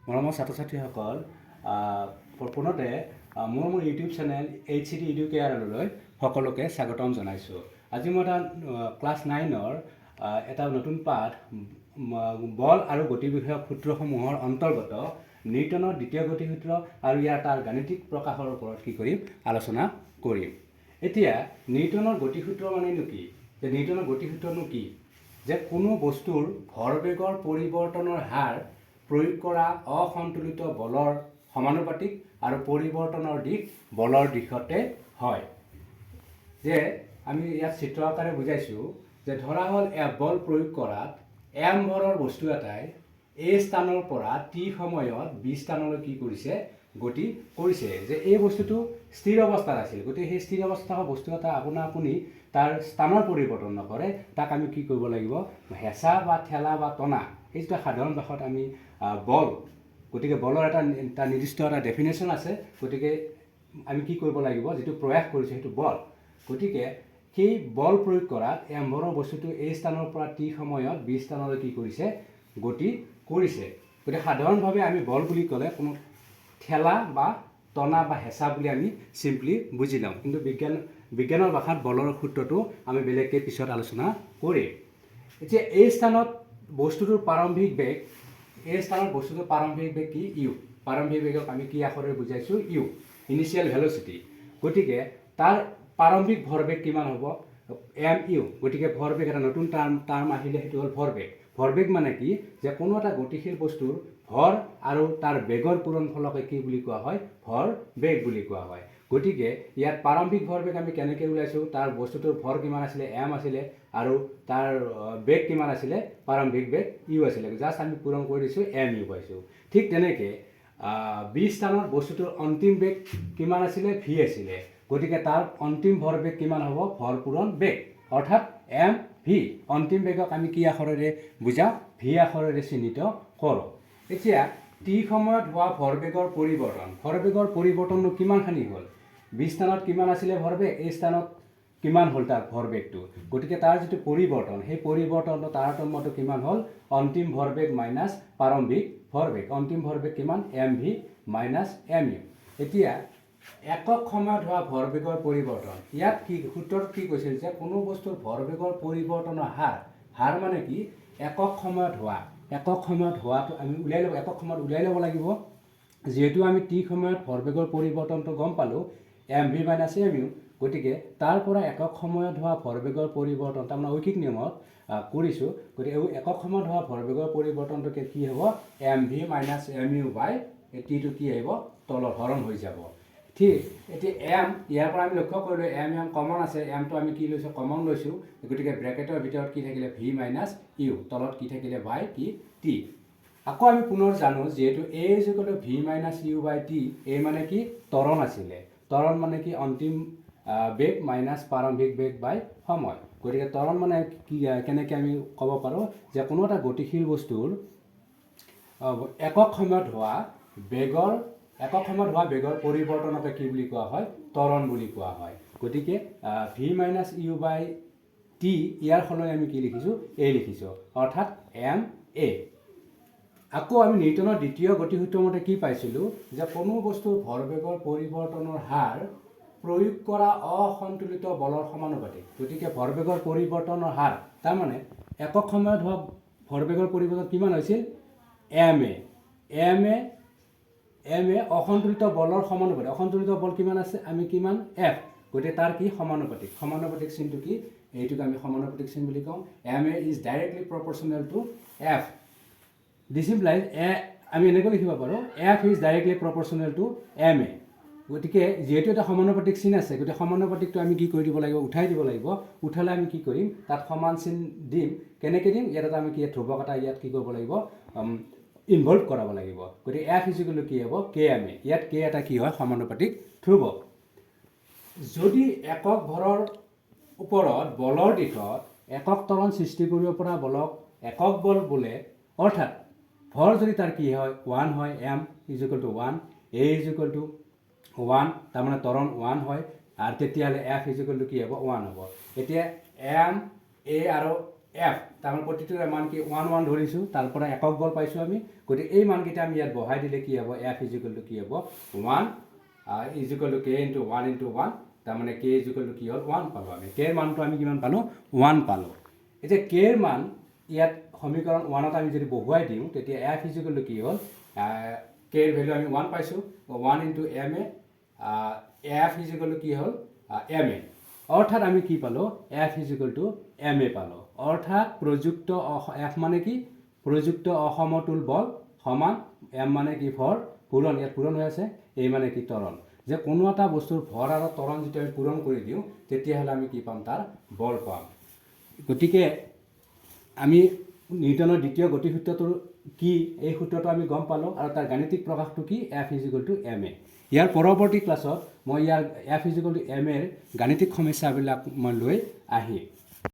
মৰমৰ ছাত্ৰ ছাত্ৰীসকল পুনতে মোৰ ইউটিউব চেনেল HCD এডুকেয়াৰলৈ সকলোকে স্বাগতম জনাইছোঁ। আজি মই এটা ক্লাছ 9ৰ এটা নতুন পাঠ বল আৰু গতি বিষয়ক সূত্ৰসমূহৰ অন্তৰ্গত নিউটনৰ দ্বিতীয় গতিসূত্ৰ আৰু ইয়াৰ তাৰ গাণিতিক প্ৰকাশৰ ওপৰত কি কৰিম আলোচনা কৰিম। এতিয়া নিউটনৰ গতিসূত্ৰ মানেনো কি? যে নিউটনৰ গতিসূত্ৰনো কি? যে কোনো বস্তুৰ ভৰবেগৰ পৰিৱৰ্তনৰ হাৰ প্ৰয়োগ কৰা অসন্তুলিত বলৰ সমানুপাতিক আৰু পৰিৱৰ্তনৰ দিশ বলৰ দিশতে হয়। যে আমি ইয়াত চিত্ৰ আকাৰে বুজাইছোঁ যে ধৰা হ'ল বল প্ৰয়োগ কৰাত m ভৰৰ বস্তু এটাই a স্থানৰ পৰা t সময়ত b স্থানলৈ কি কৰিছে গতি কৰিছে। যে এই বস্তুটো স্থিৰ অৱস্থাত আছিল, গতিকে সেই স্থিৰ অৱস্থাৰ বস্তু এটা আপুনি তাৰ স্থানৰ পৰিৱৰ্তন নকৰে, তাক আমি কি কৰিব লাগিব? হেঁচা বা ঠেলা বা টনা, এই যিটো সাধাৰণ ভাষাত আমি বল, গতিকে বলৰ এটা নিৰ্দিষ্ট এটা ডেফিনেশ্যন আছে। গতিকে আমি কি কৰিব লাগিব? যিটো প্ৰয়াস কৰিছোঁ সেইটো বল। গতিকে সেই বল প্ৰয়োগ কৰাত m ভৰৰ বস্তুটো a স্থানৰ পৰা t সময়ত b স্থানলৈ কি কৰিছে গতি কৰিছে। গতিকে সাধাৰণভাৱে আমি বল বুলি ক'লে কোনো ঠেলা বা টনা বা হেঁচা বুলি আমি চিম্পলি বুজি লওঁ, কিন্তু বিজ্ঞানৰ ভাষাত বলৰ সূত্ৰটো আমি বেলেগকৈ পিছত আলোচনা কৰিম। এতিয়া এই স্থানত বস্তুটোৰ প্ৰাৰম্ভিক বেগ, এই স্থানত বস্তুটোৰ প্ৰাৰম্ভিক বেগ কি? ইউ। প্ৰাৰম্ভিক বেগক আমি কি আখৰেৰে বুজাইছোঁ? U, initial velocity. গতিকে তাৰ প্ৰাৰম্ভিক ভৰবেগ কিমান হ'ব? M U. গতিকে ভৰবেগ এটা নতুন টাৰ্ম আহিলে, সেইটো হ'ল ভৰবেগ। ভৰবেগ মানে কি? যে কোনো এটা গতিশীল বস্তুৰ ভৰ আৰু তাৰ বেগৰ পূৰণফলকে কি বুলি কোৱা হয়? ভৰবেগ বুলি কোৱা হয়। গতিকে ইয়াত প্ৰাৰম্ভিক ভৰবেগ আমি কেনেকৈ ওলাইছোঁ? তাৰ বস্তুটোৰ ভৰ কিমান আছিলে? এম আছিলে, আৰু তাৰ বেগ কিমান আছিলে? প্ৰাৰম্ভিক বেগ ইউ আছিলে। জাষ্ট আমি পূৰণ কৰি দিছোঁ, এম ইউ পাইছোঁ। ঠিক তেনেকৈ বি স্থানত বস্তুটোৰ অন্তিম বেগ কিমান আছিলে? ভি আছিলে। গতিকে তাৰ অন্তিম ভৰবেগ কিমান হ'ব? ভৰপূৰণ বেগ, অৰ্থাৎ এম ভি। অন্তিম বেগক আমি কি আখৰেৰে বুজাওঁ? ভি আখৰেৰে চিহ্নিত কৰোঁ। এতিয়া টি সময়ত হোৱা ভৰবেগৰ পৰিৱৰ্তন, ভৰবেগৰ পৰিৱৰ্তনটো কিমানখিনি হ'ল? বি স্থানত কিমান আছিলে ভৰবেগ? এই স্থানত কিমান হ'ল তাৰ ভৰবেগটো? গতিকে তাৰ যিটো পৰিৱৰ্তন, সেই পৰিৱৰ্তনটো তাৰতম্যটো কিমান হ'ল? অন্তিম ভৰবেগ মাইনাছ প্ৰাৰম্ভিক ভৰবেগ। অন্তিম ভৰবেগ কিমান? M V minus M U. এতিয়া একক সময়ত হোৱা ভৰবেগৰ পৰিৱৰ্তন, ইয়াত কি সূত্ৰত কি কৈছিল? যে কোনো বস্তুৰ ভৰবেগৰ পৰিৱৰ্তনৰ হাৰ মানে কি? একক সময়ত হোৱা। একক সময়ত হোৱাটো আমি উলিয়াই ল'ব, একক সময়ত উলিয়াই ল'ব লাগিব। যিহেতু আমি টি সময়ত ভৰবেগৰ পৰিৱৰ্তনটো গম পালোঁ, M V minus M U. গতিকে তাৰ পৰা একক সময়ত হোৱা ভৰবেগৰ পৰিৱৰ্তন তাৰমানে ঐকিক নিয়মত কৰিছোঁ। গতিকে একক সময়ত হোৱা ভৰবেগৰ পৰিৱৰ্তনটোকে কি হ'ব? M V minus M U by টিটো কি আহিব? তলত হৰণ হৈ যাব। ঠিক। এতিয়া এম, ইয়াৰ পৰা আমি লক্ষ্য কৰিলোঁ এম কমন আছে, এমটো আমি কি লৈছোঁ? কমন লৈছোঁ। গতিকে ব্ৰেকেটৰ ভিতৰত কি থাকিলে? ভি মাইনাছ ইউ, তলত কি থাকিলে? বাই কি? টি। আকৌ আমি পুনৰ জানো যিহেতু A is equal to V minus U by T, A মানে কি? ত্বৰণ আছিলে। ত্বৰণ মানে কি? অন্তিম বেগ মাইনাছ প্ৰাৰম্ভিক বেগ বাই সময়। গতিকে ত্বৰণ মানে কি? কেনেকৈ আমি ক'ব পাৰোঁ? যে কোনো এটা গতিশীল বস্তুৰ একক সময়ত হোৱা বেগৰ পৰিৱৰ্তনকে কি বুলি কোৱা হয়? ত্বৰণ বুলি কোৱা হয়। গতিকে V minus U by T, ইয়াৰ সলনি আমি কি লিখিছোঁ? এ লিখিছোঁ, অৰ্থাৎ এম এ। আকৌ আমি নিউটনৰ দ্বিতীয় গতিসূত্ৰ মতে কি পাইছিলোঁ? যে কোনো বস্তুৰ ভৰবেগৰ পৰিৱৰ্তনৰ হাৰ প্ৰয়োগ কৰা অসন্তুলিত বলৰ সমানুপাতিক। গতিকে ভৰবেগৰ পৰিৱৰ্তনৰ হাৰ তাৰমানে একক সময়ত হোৱা ভৰবেগৰ পৰিৱৰ্তন কিমান হৈছিল? এম এ অসন্তুলিত বলৰ সমানুপাতিক। অসন্তুলিত বল কিমান আছে? আমি কিমান? এফ। গতিকে তাৰ কি? সমানুপাতিক। সমানুপাতিক চিনটো কি? এইটোক আমি সমানুপাতিক চিন বুলি কওঁ। M A is directly proportional to F. This implies আমি এনেকৈ লিখিব পাৰোঁ, F is directly proportional to M A. গতিকে যিহেতু এটা সমানুপাতিক চিন আছে, গতিকে সমানুপাতিকটো আমি কি কৰি দিব লাগিব? উঠাই দিব লাগিব। উঠালে আমি কি কৰিম? তাত সমান চিন দিম। কেনেকৈ দিম? ইয়াত এটা আমি কি ধ্ৰুৱক এটা ইয়াত কি কৰিব লাগিব? ইনভলভ কৰাব লাগিব। গতিকে এফ ইজ ইকুৱেল টু কি হ'ব? K M A. ইয়াত কে এটা কি হয়? সমানুপাতিক ধ্ৰুৱক। যদি একক ভৰৰ ওপৰত বলৰ দিশত একক ত্বৰণ সৃষ্টি কৰিব পৰা বলক একক বল বোলে, অৰ্থাৎ ভৰ যদি তাৰ কি হয়? 1 হয়, M is equal to 1, A is equal to 1, তাৰমানে ত্বৰণ 1 হয়, আৰু তেতিয়াহ'লে এফ ইজ ইকুৱেল টু কি হ'ব? 1 হ'ব। এতিয়া এম এ আৰু এফ তাৰমানে প্ৰতিটোৰে মান কি? 1 1 ধৰিছোঁ, তাৰ পৰা একক বল পাইছোঁ আমি। গতিকে এই মানকেইটা আমি ইয়াত বহাই দিলে কি হ'ব f ইজ ইকুৱেল টু কি হ'ব 1 is equal two k into 1 into 1 তাৰমানে k ইজ ইকুৱেল টু কি হ'ল 1 পালোঁ আমি k ৰ মানটো আমি কিমান পালোঁ 1 পালোঁ এতিয়া k ৰ মান ইয়াত সমীকৰণ 1ত আমি যদি বহুৱাই দিওঁ তেতিয়া f ইজ ইকুৱেল টু কি হ'ল k ৰ ভ্যালু আমি 1 পাইছোঁ 1 into ma f is equal two কি হ'ল ma অৰ্থাৎ আমি কি পালোঁ f is equal two ma পালোঁ অৰ্থাৎ প্ৰযুক্ত f মানে কি প্ৰযুক্ত অসমতুল বল সমান m মানে কি ভৰ পূৰণ ইয়াত পূৰণ হৈ আছে a মানে কি ত্বৰণ যে কোনো এটা বস্তুৰ ভৰ আৰু ত্বৰণ যেতিয়া আমি পূৰণ কৰি দিওঁ তেতিয়াহ'লে আমি কি পাম তাৰ বল পাম গতিকে আমি নিউটনৰ দ্বিতীয় গতিসূত্ৰটোৰ কি এই সূত্ৰটো আমি গম পালোঁ আৰু তাৰ গাণিতিক প্ৰকাশটো কি f is equal two ma ইয়াৰ পৰৱৰ্তী ক্লাছত মই ইয়াৰ f is equal two ma ৰ গাণিতিক সমস্যাবিলাক মই লৈ আহিম